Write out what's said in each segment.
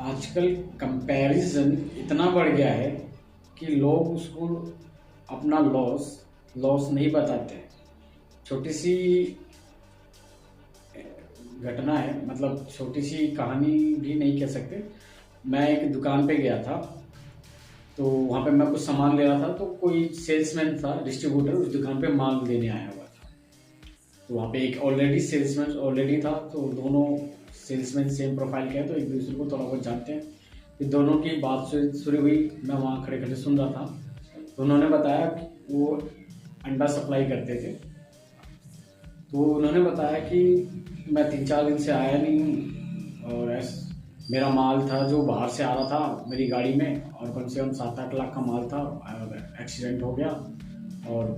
आजकल कंपैरिजन इतना बढ़ गया है कि लोग उसको अपना लॉस लॉस नहीं बताते। छोटी सी घटना है, मतलब छोटी सी कहानी भी नहीं कह सकते। मैं एक दुकान पे गया था, तो वहाँ पे मैं कुछ सामान ले रहा था, तो कोई सेल्समैन था, डिस्ट्रीब्यूटर, उस दुकान पे माल देने आया हुआ था। तो वहाँ पे एक ऑलरेडी सेल्समैन ऑलरेडी था, तो दोनों सेल्समैन सेम प्रोफाइल के हैं, तो एक दूसरे को थोड़ा बहुत जानते हैं। फिर दोनों की बात शुरू हुई, मैं वहाँ खड़े खड़े सुन रहा था। तो उन्होंने बताया कि वो अंडा सप्लाई करते थे। तो उन्होंने बताया कि मैं 3-4 दिन से आया नहीं हूँ, और मेरा माल था जो बाहर से आ रहा था मेरी गाड़ी में, और कम से कम 7-8 लाख का माल था, और एक्सीडेंट हो गया और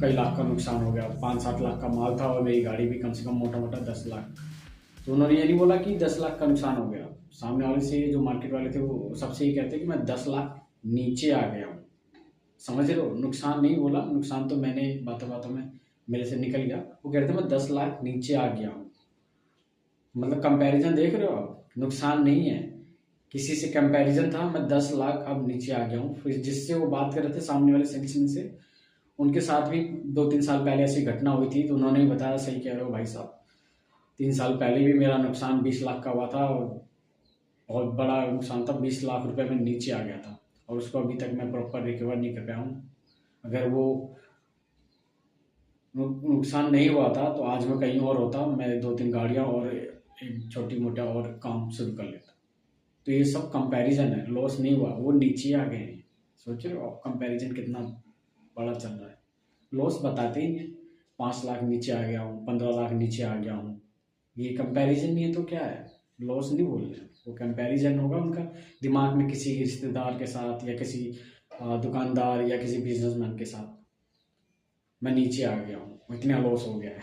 कई लाख का नुकसान हो गया। 5-7 लाख का माल था और मेरी गाड़ी भी कम से कम मोटा मोटा 10 लाख। तो उन्होंने ये नहीं बोला कि 10 लाख का नुकसान हो गया। सामने वाले से, जो मार्केट वाले थे, वो सबसे ये कहते कि मैं 10 लाख नीचे आ गया हूँ। समझ रहे हो, नुकसान नहीं बोला, नुकसान तो मैंने बातों बातों में मेरे से निकल गया। वो कहते मैं 10 लाख नीचे आ गया हूँ। मतलब कंपैरिजन देख रहे हो आप, नुकसान नहीं है, किसी से कंपैरिजन था, मैं 10 लाख अब नीचे आ गया हूँ। फिर जिससे वो बात कर रहे थे, सामने वाले सेल्समैन से, उनके साथ भी 2-3 साल पहले ऐसी घटना हुई थी। तो उन्होंने ही बताया, सही कह रहे हो भाई साहब, 3 साल पहले भी मेरा नुकसान 20 लाख का हुआ था, और बहुत बड़ा नुकसान था। 20 लाख रुपए में नीचे आ गया था, और उसको अभी तक मैं प्रॉपर रिकवर नहीं कर पाया हूँ। अगर वो नुकसान नहीं हुआ था तो आज मैं कहीं और होता, मैं 2-3 गाड़ियाँ और एक छोटी मोटा और काम शुरू कर लेता। तो ये सब कंपैरिजन है, लॉस नहीं हुआ, वो नीचे आ गए हैं। सोच रहे हो आप, कंपैरिजन कितना बड़ा चल रहा है। लॉस बताते ही नहीं है। 5 लाख नीचे आ गया हूँ, 15 लाख नीचे आ गया हूँ, ये कंपैरिजन नहीं है तो क्या है। लॉस नहीं बोल रहे, वो कंपैरिजन होगा उनका दिमाग में, किसी रिश्तेदार के साथ या किसी दुकानदार या किसी बिजनेसमैन के साथ। मैं नीचे आ गया हूँ, इतना लॉस हो गया है।